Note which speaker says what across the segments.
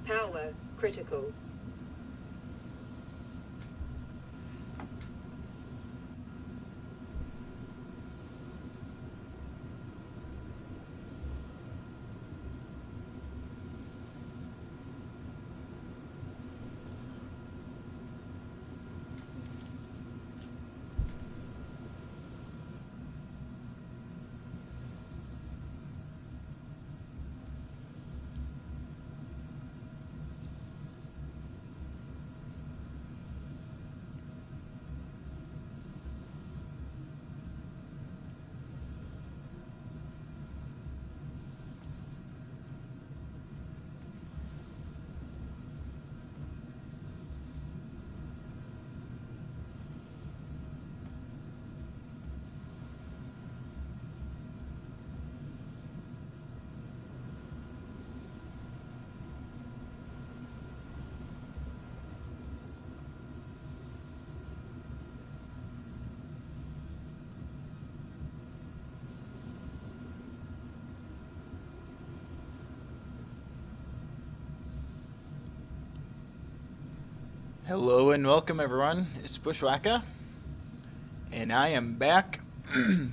Speaker 1: Power critical.
Speaker 2: Hello and welcome everyone, it's Bushwackah, and I am back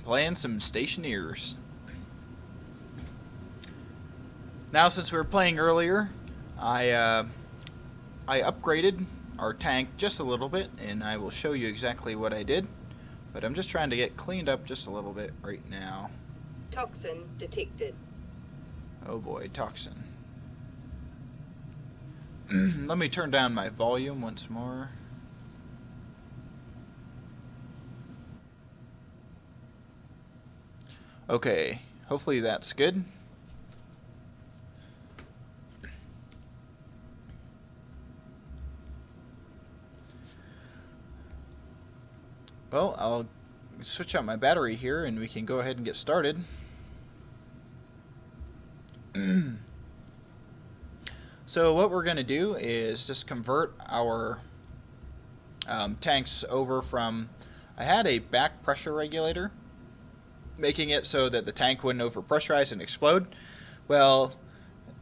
Speaker 2: playing some Stationeers. Now since we were playing earlier, I upgraded our tank just a little bit, and I will show you exactly what I did, but I'm just trying to get cleaned up just a little bit right now.
Speaker 1: Toxin detected.
Speaker 2: Oh boy, toxin. Let me turn down my volume once more. Okay, hopefully that's good. Well, I'll switch out my battery here and we can go ahead and get started. So what we're going to do is just convert our tanks over from... I had a back pressure regulator, making it so that the tank wouldn't overpressurize and explode. Well,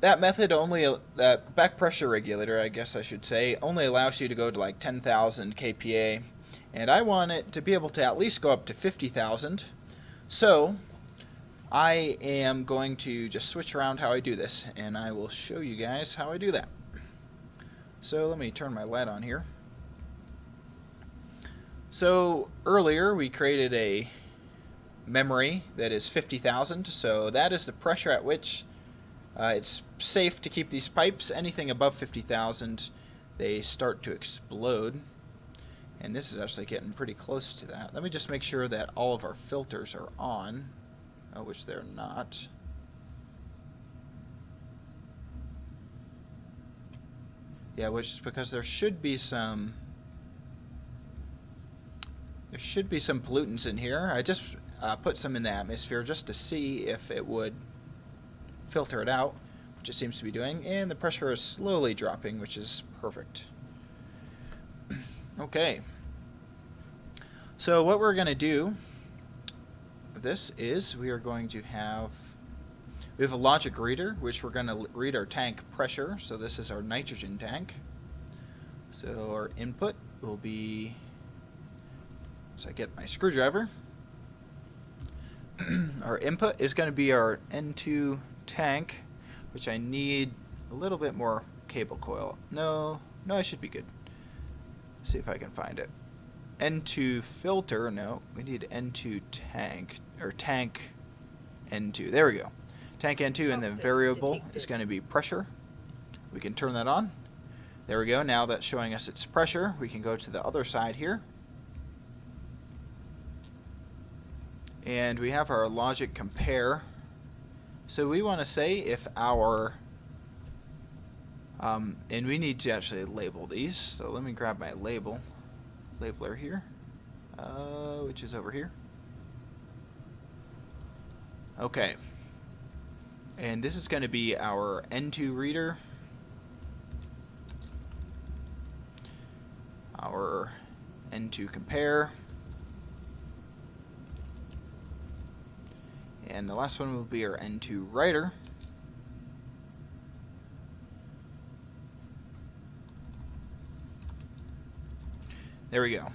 Speaker 2: that method that back pressure regulator, I guess I should say, only allows you to go to like 10,000 kPa. And I want it to be able to at least go up to 50,000. So I am going to just switch around how I do this, and I will show you guys how I do that. So let me turn my light on here. So earlier we created a memory that is 50,000, so that is the pressure at which it's safe to keep these pipes. Anything above 50,000, they start to explode. And this is actually getting pretty close to that. Let me just make sure that all of our filters are on, which they're not. Yeah, which is because there should be some pollutants in here. I just put some in the atmosphere just to see if it would filter it out, which it seems to be doing, and the pressure is slowly dropping, which is perfect. Okay. So what we're going to do with this is we have a logic reader, which we're going to read our tank pressure. So this is our nitrogen tank. So our input will be, so I get my screwdriver. Our input is going to be our N2 tank, which I need a little bit more cable coil. No, I should be good. Let's see if I can find it. N2 filter, no, we need N2 tank, or tank N2, there we go. Tank N2, and the variable is going to be pressure. We can turn that on. There we go, now that's showing us its pressure. We can go to the other side here. And we have our logic compare. So we want to say if our, and we need to actually label these. So let me grab my labeler here, which is over here. Okay. And this is going to be our N2 reader. Our N2 compare. And the last one will be our N2 writer. There we go.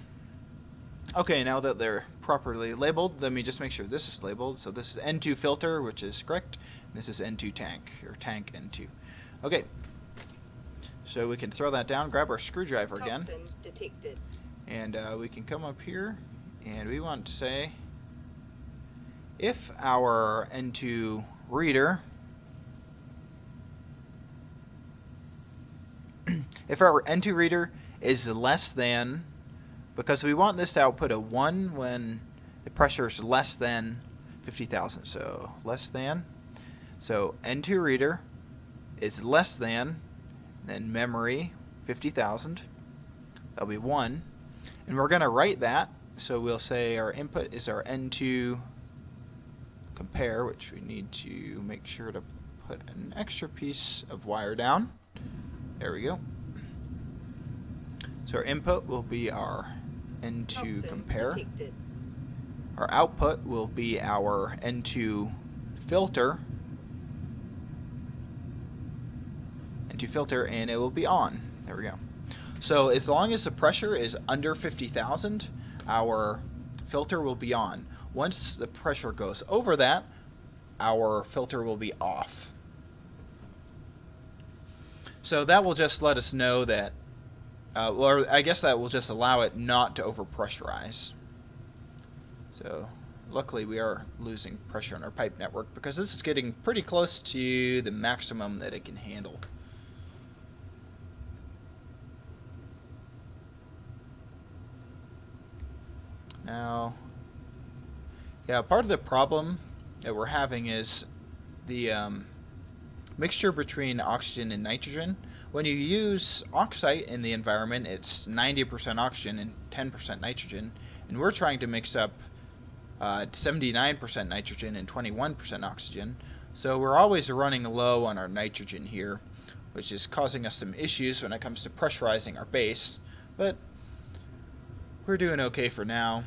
Speaker 2: Okay, now that they're properly labeled, let me just make sure this is labeled. So this is N2 filter, which is correct. This is N2 tank, or tank N2. Okay. So we can throw that down, grab our screwdriver again.
Speaker 1: Toxin detected.
Speaker 2: And we can come up here, and we want to say if our N2 reader, if our N2 reader is less than, because we want this to output a 1 when the pressure is less than 50,000. So less than. So N2 reader is less than, then memory 50,000. That'll be 1. And we're going to write that. So we'll say our input is our N2 compare, which we need to make sure to put an extra piece of wire down. There we go. So our input will be our N2
Speaker 1: Toxin
Speaker 2: compare.
Speaker 1: detected.
Speaker 2: Our output will be our N2 filter. N2 filter, and it will be on. There we go. So as long as the pressure is under 50,000, our filter will be on. Once the pressure goes over that, our filter will be off. So that will just let us know that, or I guess that will just allow it not to overpressurize. So luckily we are losing pressure in our pipe network because this is getting pretty close to the maximum that it can handle. Now, yeah, part of the problem that we're having is the mixture between oxygen and nitrogen. When you use oxide in the environment, it's 90% oxygen and 10% nitrogen, and we're trying to mix up 79% nitrogen and 21% oxygen. So we're always running low on our nitrogen here, which is causing us some issues when it comes to pressurizing our base, but we're doing okay for now.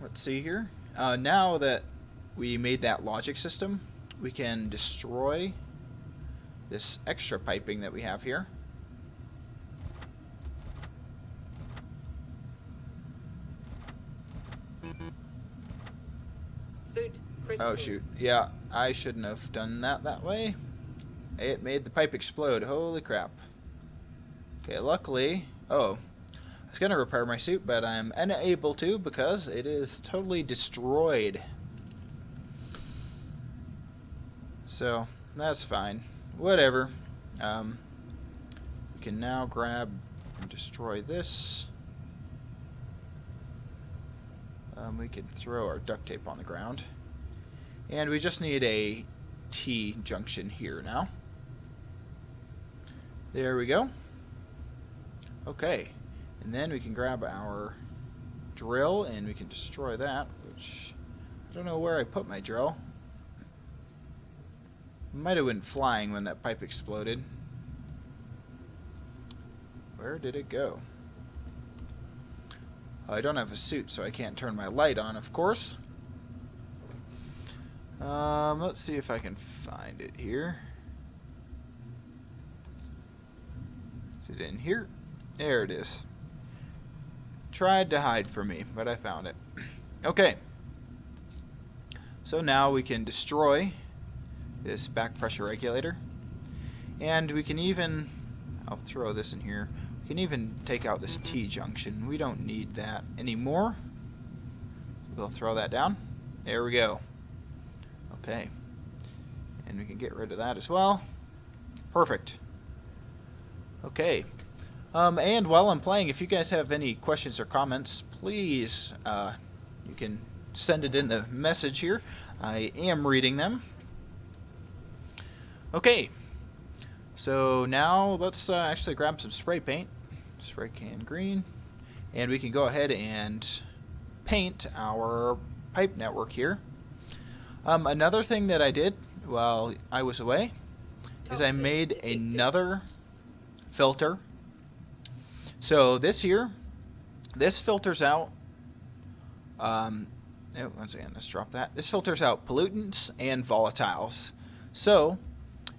Speaker 2: Let's see here. Now that we made that logic system, we can destroy this extra piping that we have here.
Speaker 1: Suit critical.
Speaker 2: Oh shoot, yeah, I shouldn't have done that way. It made the pipe explode, holy crap. Okay, luckily, I was going to repair my suit, but I'm unable to because it is totally destroyed. So, that's fine. Whatever. We can now grab and destroy this. We can throw our duct tape on the ground. And we just need a T junction here now. There we go. Okay. And then we can grab our drill and we can destroy that, which I don't know where I put my drill. It might have went flying when that pipe exploded. Where did it go? Oh, I don't have a suit, so I can't turn my light on, of course. Let's see if I can find it here. Is it in here? There it is. Tried to hide from me, but I found it. Okay. So now we can destroy this back pressure regulator. And we can even, I'll throw this in here, we can even take out this T junction. We don't need that anymore. We'll throw that down. There we go. Okay. And we can get rid of that as well. Perfect. Okay. And while I'm playing, if you guys have any questions or comments, please, you can send it in the message here. I am reading them. Okay, so now let's actually grab some spray paint, spray can green, and we can go ahead and paint our pipe network here. Another thing that I did while I was away is I made another filter. So this here, this filters out, once again, let's drop that. This filters out pollutants and volatiles. So,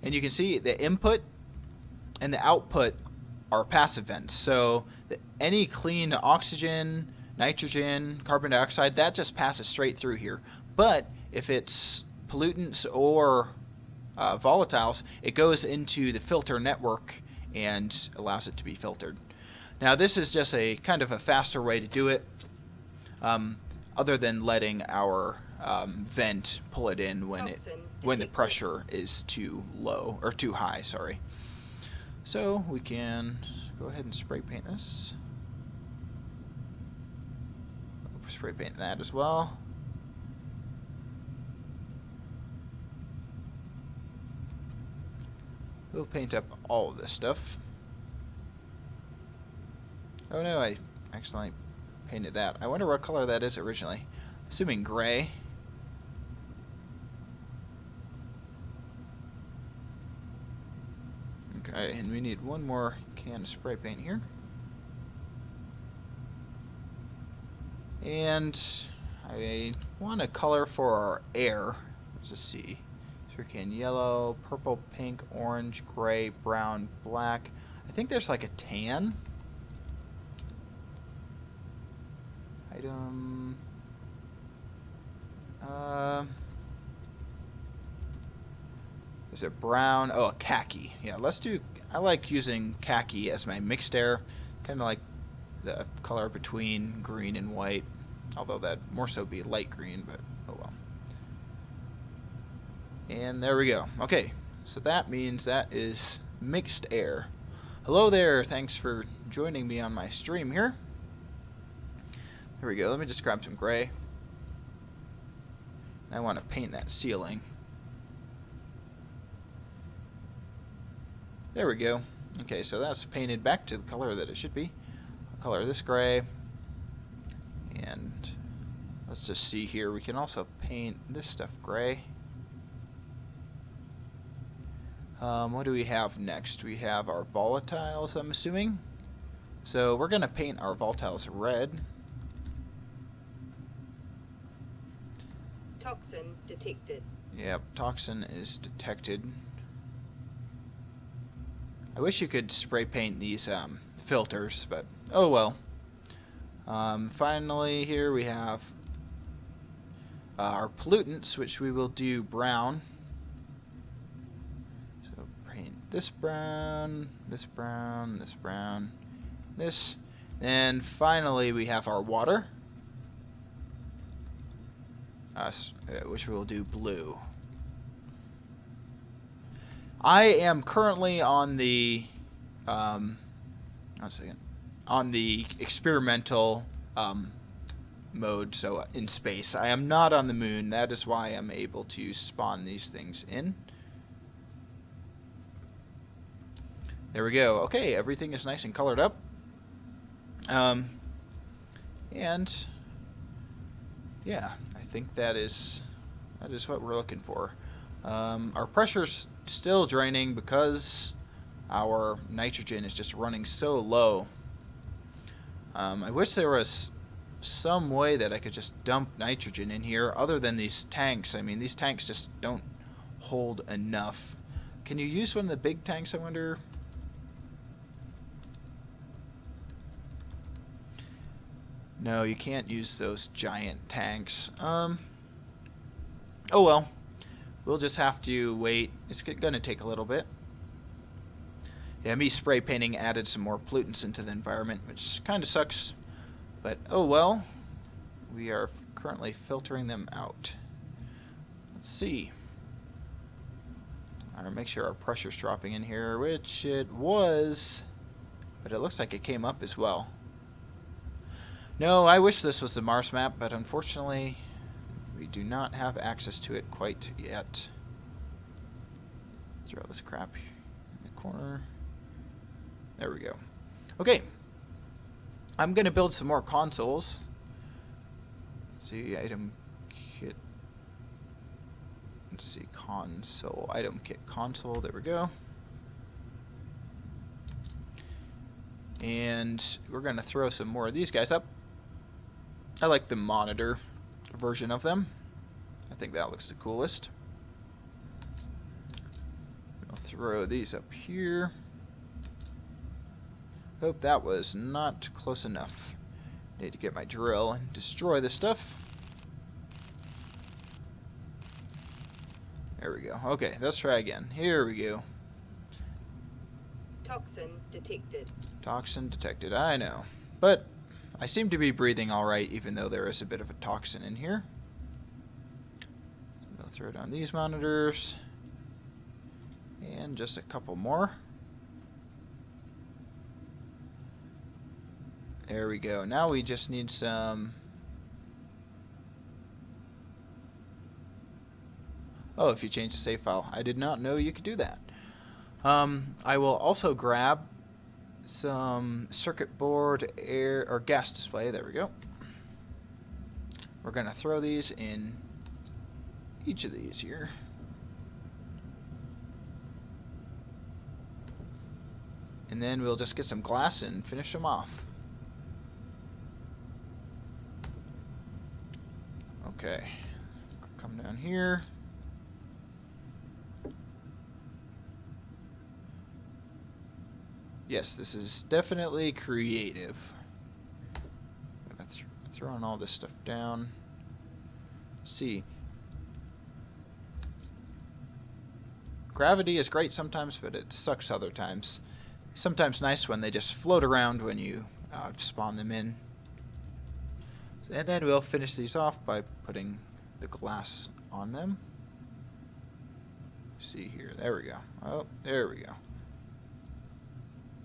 Speaker 2: and you can see the input and the output are passive vents. So any clean oxygen, nitrogen, carbon dioxide, that just passes straight through here. But if it's pollutants or volatiles, it goes into the filter network and allows it to be filtered. Now this is just a kind of a faster way to do it, other than letting our vent pull it in when the pressure is too low or too high. Sorry. So we can go ahead and spray paint this. Spray paint that as well. We'll paint up all of this stuff. Oh no, I accidentally painted that. I wonder what color that is originally. Assuming gray. Okay, and we need one more can of spray paint here. And I want a color for our air. Let's just see. So we can yellow, purple, pink, orange, gray, brown, black. I think there's like a tan. Item. Is it brown? Oh, a khaki. Yeah, let's do. I like using khaki as my mixed air. Kind of like the color between green and white. Although that more so be light green, but oh well. And there we go. Okay, so that means that is mixed air. Hello there. Thanks for joining me on my stream here. Here we go. Let me just grab some gray. I want to paint that ceiling. There we go. Okay, so that's painted back to the color that it should be. I'll color this gray. And let's just see here. We can also paint this stuff gray. What do we have next? We have our volatiles, I'm assuming. So we're going to paint our volatiles red.
Speaker 1: Toxin detected.
Speaker 2: Yep, toxin is detected. I wish you could spray paint these filters, but oh well. Finally, here we have our pollutants, which we will do brown. So paint this brown, this brown, this brown, this. And finally, we have our water, which we will do blue. I am currently on the on the experimental mode, so in space. I am not on the moon. That is why I'm able to spawn these things in. There we go. Okay, everything is nice and colored up. And yeah, I think that is what we're looking for. Our pressure's still draining because our nitrogen is just running so low. I wish there was some way that I could just dump nitrogen in here other than these tanks. I mean, these tanks just don't hold enough. Can you use one of the big tanks, I wonder? No, you can't use those giant tanks. Oh well. We'll just have to wait. It's going to take a little bit. Yeah, me spray painting added some more pollutants into the environment, which kind of sucks. But oh well. We are currently filtering them out. Let's see. I want to make sure our pressure's dropping in here, which it was. But it looks like it came up as well. No, I wish this was the Mars map, but unfortunately we do not have access to it quite yet. Throw this crap in the corner. There we go. Okay. I'm going to build some more consoles. Let's see, item kit. Let's see, console. Item kit console. There we go. And we're going to throw some more of these guys up. I like the monitor version of them. I think that looks the coolest. I'll throw these up here. Hope that was not close enough. Need to get my drill and destroy this stuff. There we go. Okay, let's try again. Here we go.
Speaker 1: Toxin detected.
Speaker 2: Toxin detected, I know. But I seem to be breathing alright, even though there is a bit of a toxin in here. So I'll throw it on these monitors. And just a couple more. There we go. Now we just need some... Oh, if you change the save file. I did not know you could do that. I will also grab some circuit board air or gas display. There we go. We're going to throw these in each of these here. And then we'll just get some glass and finish them off. Okay. Come down here. Yes, this is definitely creative. I'm gonna throwing all this stuff down. See. Gravity is great sometimes, but it sucks other times. Sometimes nice when they just float around when you spawn them in. And then we'll finish these off by putting the glass on them. See here, there we go. Oh, there we go.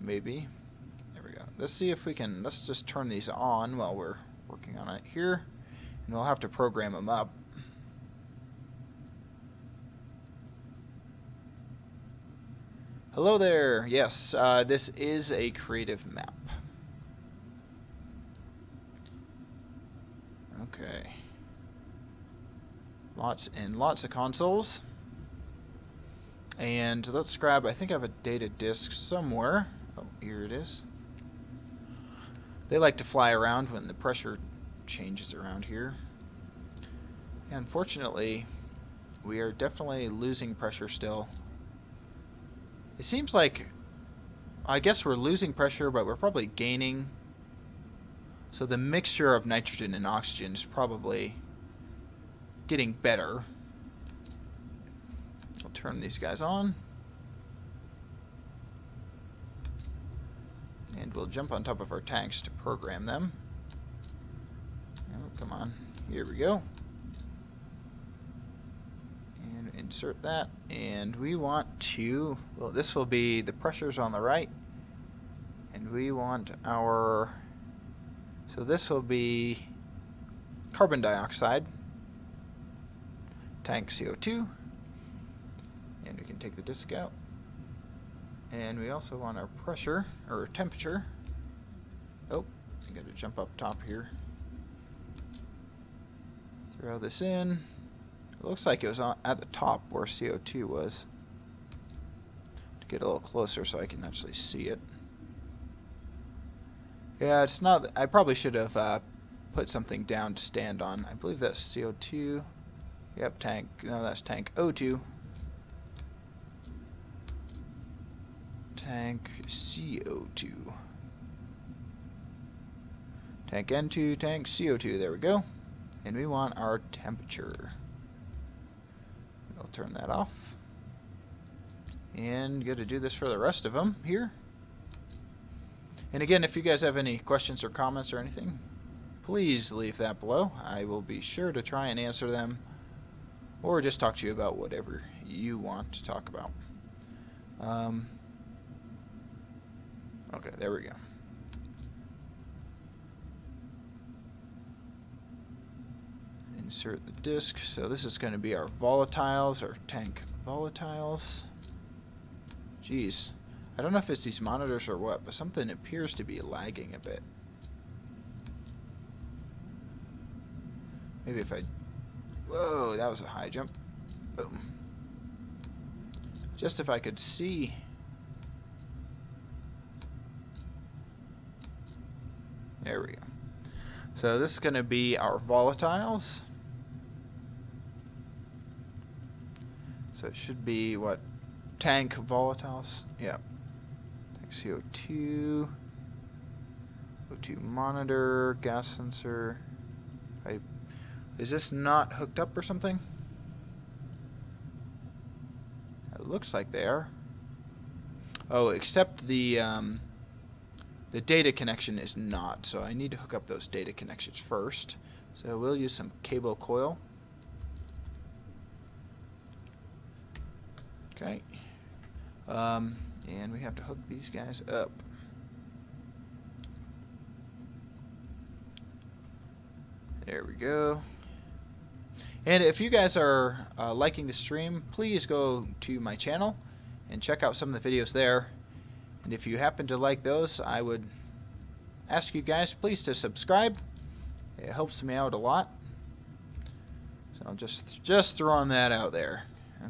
Speaker 2: Maybe. There we go. Let's see if we can, let's just turn these on while we're working on it here. And we'll have to program them up. Hello there. Yes, this is a creative map. Okay. Lots and lots of consoles. And let's grab, I think I have a data disk somewhere. Oh, here it is. They like to fly around when the pressure changes around here. Unfortunately, we are definitely losing pressure still. It seems like, I guess we're losing pressure, but we're probably gaining. So the mixture of nitrogen and oxygen is probably getting better. I'll turn these guys on. And we'll jump on top of our tanks to program them. Oh, come on. Here we go. And insert that. And we want to, well, this will be the pressures on the right. And we want our, so this will be carbon dioxide, tank CO2. And we can take the disk out. And we also want our pressure, or temperature. Oh, I got to jump up top here. Throw this in. It looks like it was at the top where CO2 was. To get a little closer so I can actually see it. Yeah, it's not, I probably should have put something down to stand on. I believe that's CO2. Yep, tank, no, that's tank O2. Tank CO2. Tank N2, tank CO2, there we go. And we want our temperature. We'll turn that off. And got to do this for the rest of them here. And again, if you guys have any questions or comments or anything, please leave that below. I will be sure to try and answer them, or just talk to you about whatever you want to talk about. Okay, there we go. Insert the disk. So this is going to be our volatiles, our tank volatiles. Jeez. I don't know if it's these monitors or what, but something appears to be lagging a bit. Maybe if I... Whoa, that was a high jump. Boom. Just if I could see... There we go. So this is going to be our volatiles. So it should be, what, tank volatiles? Yeah. Tank CO2. Go to monitor, gas sensor. Is this not hooked up or something? It looks like they are. Oh, except the data connection is not, so I need to hook up those data connections first. So we'll use some cable coil. Okay. And we have to hook these guys up. There we go. And if you guys are liking the stream, please go to my channel and check out some of the videos there. And if you happen to like those, I would ask you guys please to subscribe. It helps me out a lot. So I'm just throwing that out there.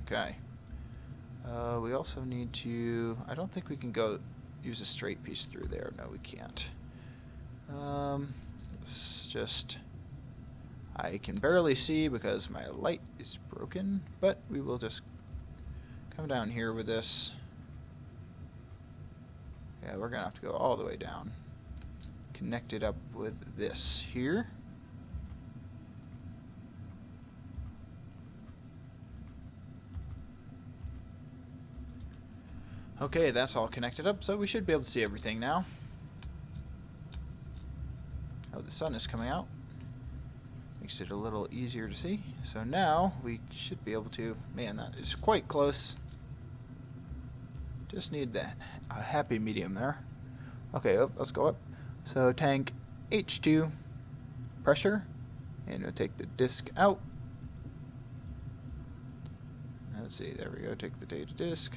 Speaker 2: Okay. We also need to... I don't think we can go use a straight piece through there. No, we can't. It's just... I can barely see because my light is broken, but we will just come down here with this. Yeah, we're going to have to go all the way down. Connect it up with this here. Okay, that's all connected up, so we should be able to see everything now. Oh, the sun is coming out. Makes it a little easier to see. So now we should be able to... Man, that is quite close. Just need that a happy medium there. Okay, let's go up. So tank H2, pressure, and we'll take the disc out. Let's see, there we go, take the data disc.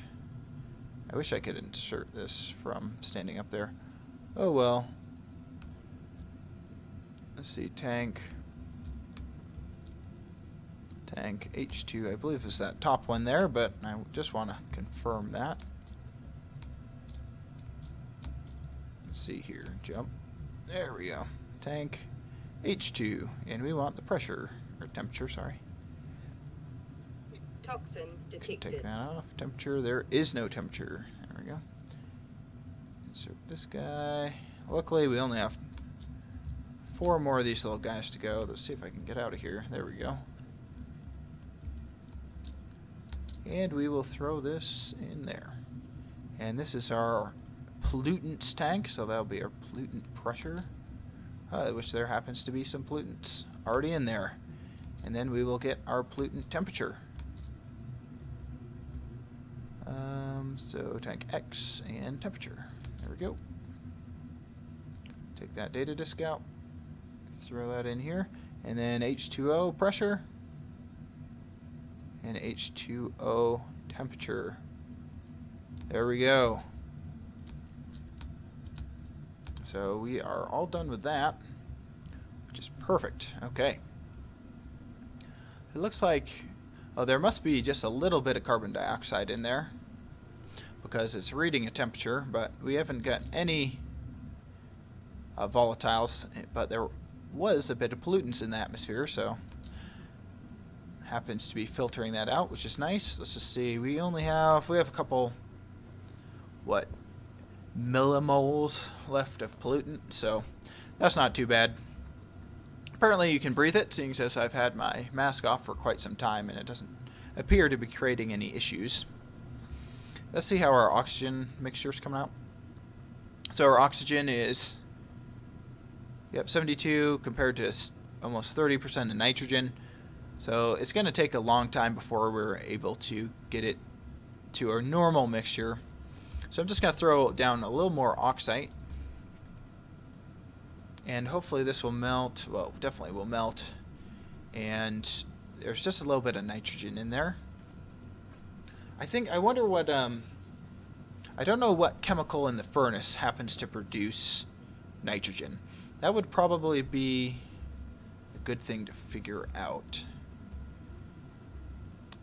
Speaker 2: I wish I could insert this from standing up there. Oh well. Let's see, tank H2, I believe is that top one there, but I just want to confirm that. Let's see here, jump. There we go. Tank H2, and we want the pressure, or temperature, sorry.
Speaker 1: Toxin detected.
Speaker 2: Take that off. Temperature, there is no temperature. There we go. Insert this guy. Luckily, we only have 4 more of these little guys to go. Let's see if I can get out of here. There we go. And we will throw this in there. And this is our pollutants tank, so that'll be our pollutant pressure, which there happens to be some pollutants already in there. And then we will get our pollutant temperature. So tank X and temperature. There we go. Take that data disk out, throw that in here, and then H2O pressure and H2O temperature. There we go. So we are all done with that, which is perfect. Okay. It looks like, oh, there must be just a little bit of carbon dioxide in there because it's reading a temperature, but we haven't got any volatiles, but there was a bit of pollutants in the atmosphere, so happens to be filtering that out, which is nice. Let's just see, we have a couple, what, millimoles left of pollutant, so that's not too bad. Apparently you can breathe it, seeing as I've had my mask off for quite some time and it doesn't appear to be creating any issues. Let's see how our oxygen mixture is coming out. So our oxygen is, yep, 72 compared to almost 30% of nitrogen. So it's going to take a long time before we're able to get it to our normal mixture. So I'm just going to throw down a little more oxide. And hopefully this will melt. Well, definitely will melt. And there's just a little bit of nitrogen in there. I wonder what, I don't know what chemical in the furnace happens to produce nitrogen. That would probably be a good thing to figure out.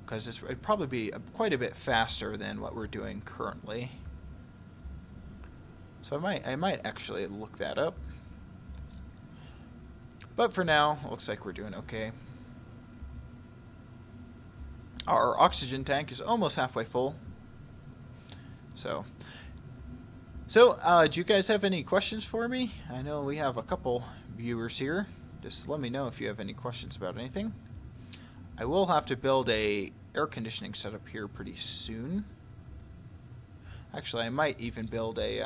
Speaker 2: Because it'd probably be quite a bit faster than what we're doing currently. So I might actually look that up. But for now, it looks like we're doing okay. Our oxygen tank is almost halfway full. So So, do you guys have any questions for me? I know we have a couple viewers here. Just let me know if you have any questions about anything. I will have to build a air conditioning setup here pretty soon. Actually, I might even build a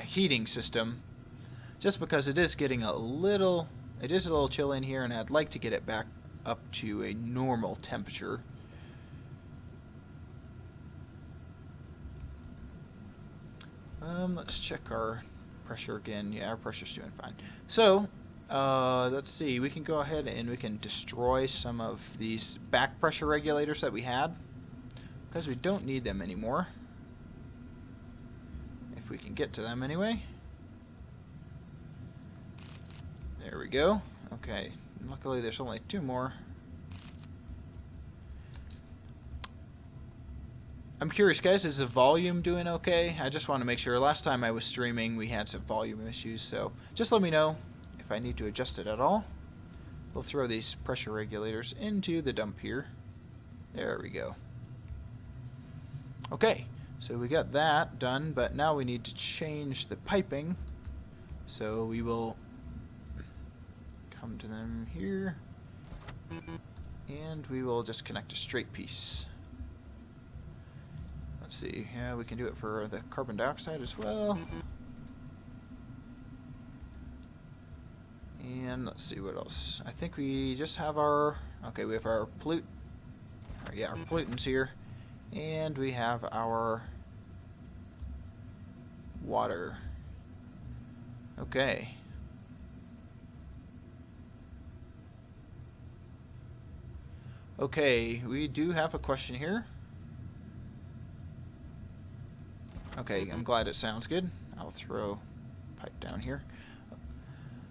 Speaker 2: heating system, just because it is getting a little chill in here, and I'd like to get it back up to a normal temperature. Let's check our pressure again. Yeah, our pressure's doing fine. So, let's see. We can go ahead and we can destroy some of these back pressure regulators that we had, because we don't need them anymore. If we can get to them anyway. There we go. Okay. Luckily, there's only 2 more. I'm curious, guys, is the volume doing okay? I just want to make sure. Last time I was streaming, we had some volume issues, so just let me know if I need to adjust it at all. We'll throw these pressure regulators into the dump here. There we go. Okay, so we got that done, but now we need to change the piping. So we will come to them here, and we will just connect a straight piece. Let's see, yeah, we can do it for the carbon dioxide as well. And let's see what else. I think we just have our, okay, we have our our pollutants here. And we have our water. Okay. Okay, we do have a question here. Okay, I'm glad it sounds good. I'll throw pipe down here.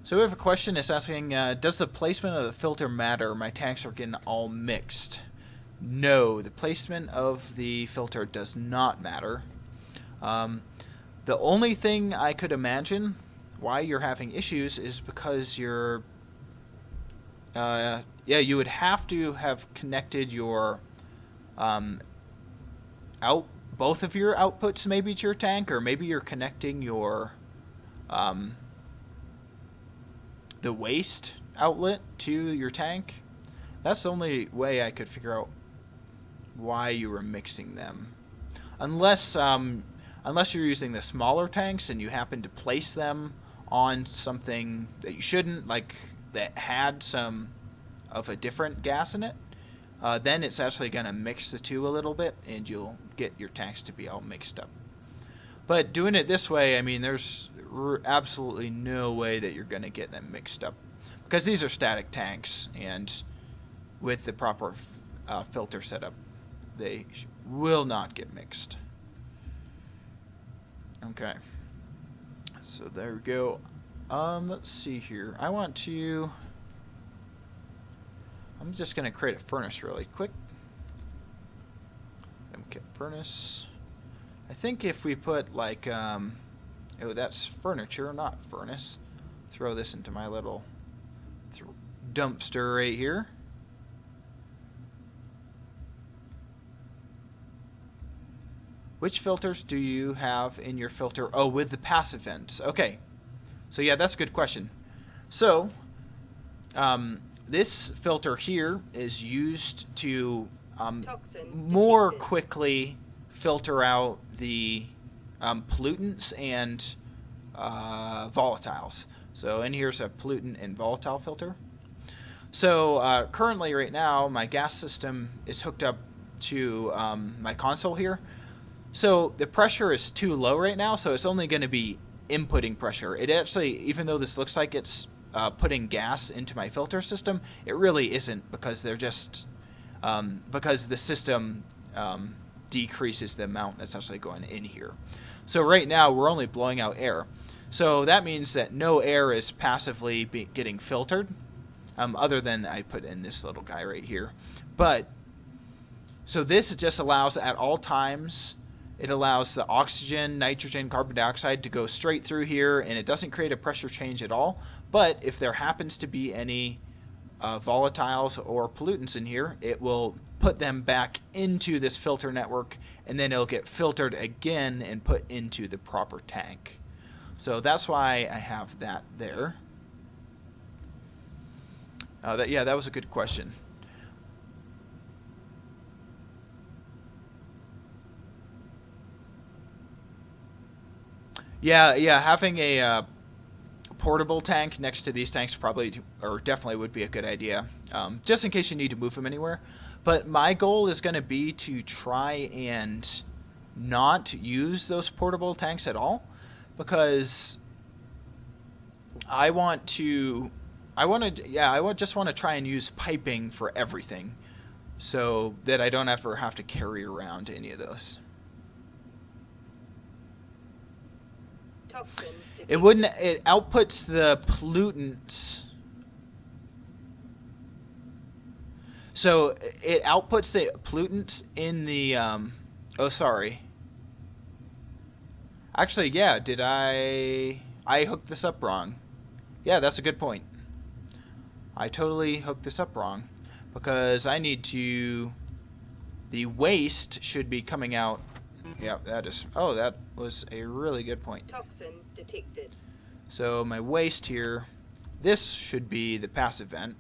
Speaker 2: So we have a question. It's asking, does the placement of the filter matter? My tanks are getting all mixed. No, the placement of the filter does not matter. The only thing I could imagine why you're having issues is because you're... you would have to have connected your... both of your outputs maybe to your tank, or maybe you're connecting your the waste outlet to your tank. That's the only way I could figure out why you were mixing them, unless you're using the smaller tanks and you happen to place them on something that you shouldn't, like that had some of a different gas in it. Then it's actually going to mix the two a little bit, and you'll get your tanks to be all mixed up. But doing it this way, I mean, there's absolutely no way that you're going to get them mixed up, because these are static tanks, and with the proper filter setup, they will not get mixed. Okay. So there we go. Let's see here. I'm just going to create a furnace really quick. Okay, furnace. I think if we put like, oh, that's furniture, not furnace. Throw this into my little dumpster right here. Which filters do you have in your filter? Oh, with the passive vents. Okay. So yeah, that's a good question. So, this filter here is used to more quickly filter out the pollutants and volatiles. So in here's a pollutant and volatile filter. So currently right now my gas system is hooked up to my console here. So the pressure is too low right now, so it's only going to be inputting pressure. It actually, even though this looks like it's putting gas into my filter system, it really isn't, because they're just because the system decreases the amount that's actually going in here. So right now we're only blowing out air. So that means that no air is passively getting filtered, other than I put in this little guy right here. But so this just allows at all times, it allows the oxygen, nitrogen, carbon dioxide to go straight through here, and it doesn't create a pressure change at all. But if there happens to be any volatiles or pollutants in here, it will put them back into this filter network, and then it'll get filtered again and put into the proper tank. So that's why I have that there. That was a good question. Yeah, having a portable tank next to these tanks probably, or definitely would be a good idea, just in case you need to move them anywhere. But my goal is going to be to try and not use those portable tanks at all, because I just want to try and use piping for everything, so that I don't ever have to carry around any of those.
Speaker 1: Toxin detected.
Speaker 2: It outputs the pollutants. So it outputs the pollutants in the, oh, sorry. Actually, yeah, I hooked this up wrong. Yeah, that's a good point. I totally hooked this up wrong, because I need to, the waste should be coming out. Yeah, that was a really good point.
Speaker 1: Toxin detected.
Speaker 2: So my waste here, this should be the passive vent.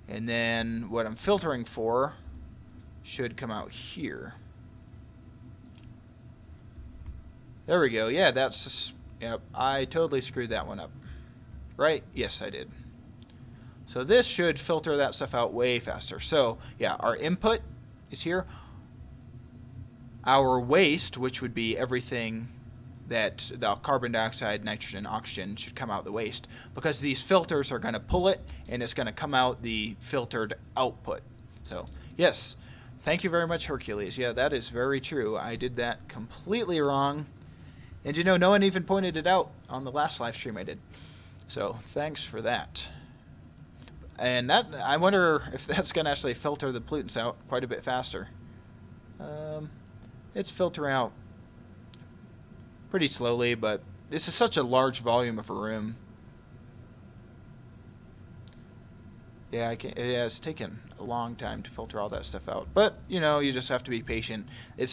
Speaker 2: And then what I'm filtering for should come out here. There we go. Yeah, yep, I totally screwed that one up. Right? Yes, I did. So this should filter that stuff out way faster. So, yeah, our input is here. Our waste, which would be everything that the carbon dioxide, nitrogen, oxygen, should come out the waste, because these filters are going to pull it, and it's going to come out the filtered output. So, yes, thank you very much, Hercules. Yeah, that is very true. I did that completely wrong. And, no one even pointed it out on the last live stream I did. So, thanks for that. And I wonder if that's going to actually filter the pollutants out quite a bit faster. It's filtering out pretty slowly, but this is such a large volume of a room. Yeah, it has taken a long time to filter all that stuff out. But, you just have to be patient. It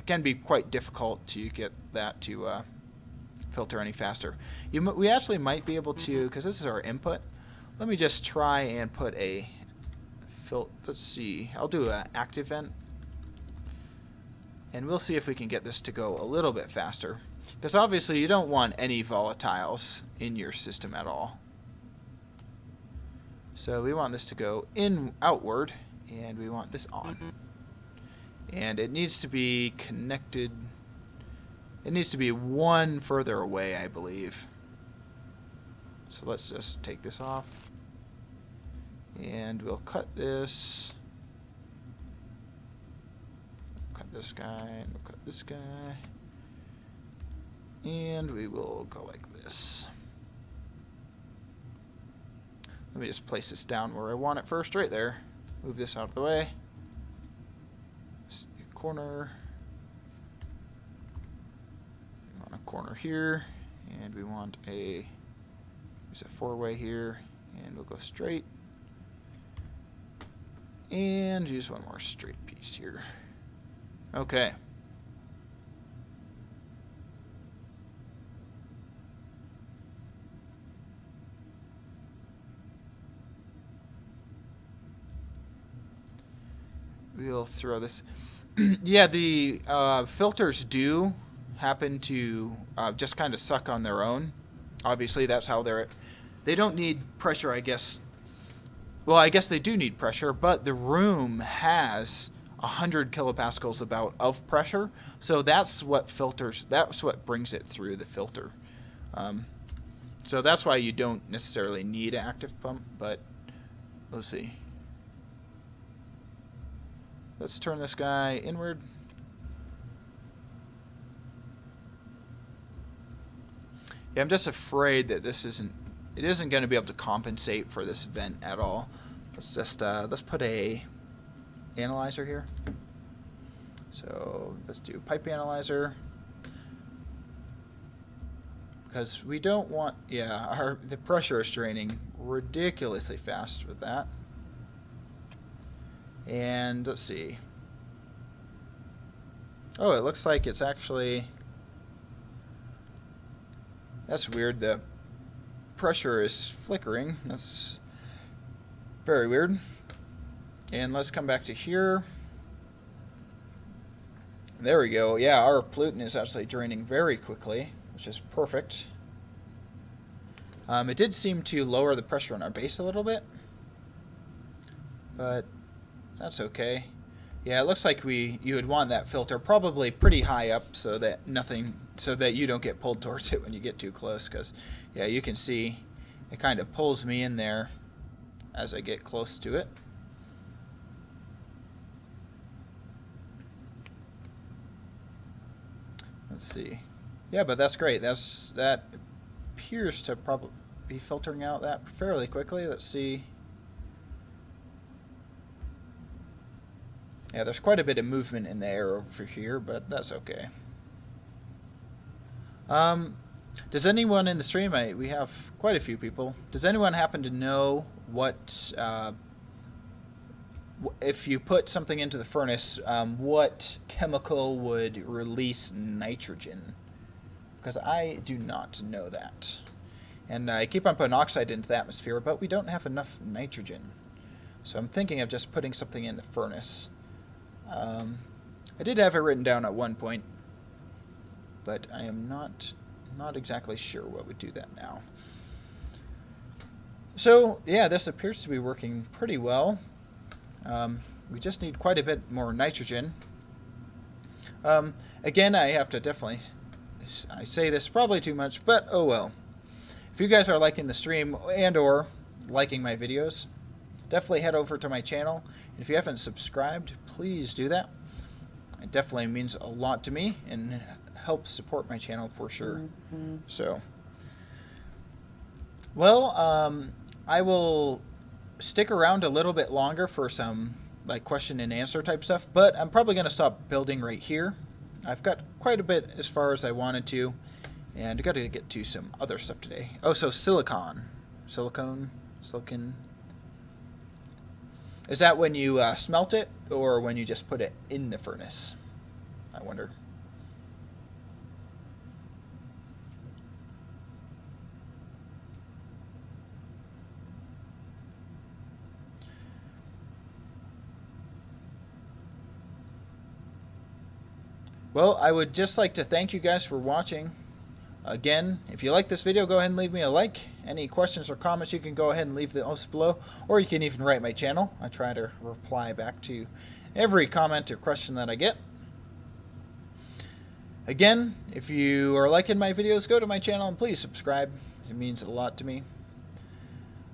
Speaker 2: can be quite difficult to get that to filter any faster. We actually might be able to, because this is our input. Let me just try and put let's see, I'll do an active vent. And we'll see if we can get this to go a little bit faster. Because obviously you don't want any volatiles in your system at all. So we want this to go outward, and we want this on. And it needs to be connected. It needs to be one further away, I believe. So let's just take this off. And we'll cut this. Cut this guy, and we'll cut this guy. And we will go like this. Let me just place this down where I want it first, right there. Move this out of the way. Corner. We want a corner here, and we want use a 4-way here, and we'll go straight. And use one more straight piece here. Okay. We'll throw this. Yeah, the filters do happen to just kind of suck on their own. Obviously, that's how they don't need pressure, I guess. Well, I guess they do need pressure, but the room has 100 kilopascals about of pressure, so that's what brings it through the filter. So that's why you don't necessarily need an active pump, but let's see. Let's turn this guy inward. Yeah, I'm just afraid that it isn't going to be able to compensate for this vent at all. Let's just let's put a analyzer here. So let's do pipe analyzer, because we don't want, the pressure is draining ridiculously fast with that. And let's see. Oh, it looks like it's actually... That's weird. The pressure is flickering. That's very weird. And let's come back to here. There we go. Yeah, our pollutant is actually draining very quickly, which is perfect. It did seem to lower the pressure on our base a little bit, but that's okay. Yeah, it looks like you would want that filter probably pretty high up so that you don't get pulled towards it when you get too close. Because yeah, you can see it kind of pulls me in there as I get close to it. Let's see. Yeah, but that's great. That appears to probably be filtering out that fairly quickly. Let's see. Yeah, there's quite a bit of movement in the air over here, but that's okay. Does anyone in the stream, we have quite a few people, does anyone happen to know what, if you put something into the furnace, what chemical would release nitrogen? Because I do not know that. And I keep on putting oxide into the atmosphere, but we don't have enough nitrogen. So I'm thinking of just putting something in the furnace. I did have it written down at one point, but I am not exactly sure what would do that now. So yeah, this appears to be working pretty well. We just need quite a bit more nitrogen. Again, I have to definitely, I say this probably too much, but oh well. If you guys are liking the stream and or liking my videos, definitely head over to my channel. And if you haven't subscribed, please do that. It definitely means a lot to me and helps support my channel for sure. So, well, I will stick around a little bit longer for some like question and answer type stuff, but I'm probably going to stop building right here. I've got quite a bit as far as I wanted to, and I got to get to some other stuff today. Oh, so silicon. Is that when you smelt it, or when you just put it in the furnace? I wonder. Well, I would just like to thank you guys for watching. Again, if you like this video, go ahead and leave me a like. Any questions or comments, you can go ahead and leave those below, or you can even write my channel. I try to reply back to every comment or question that I get. Again, if you are liking my videos, go to my channel and please subscribe. It means a lot to me.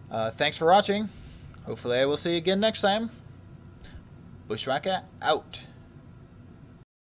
Speaker 2: Thanks for watching. Hopefully I will see you again next time. Bushwackah out.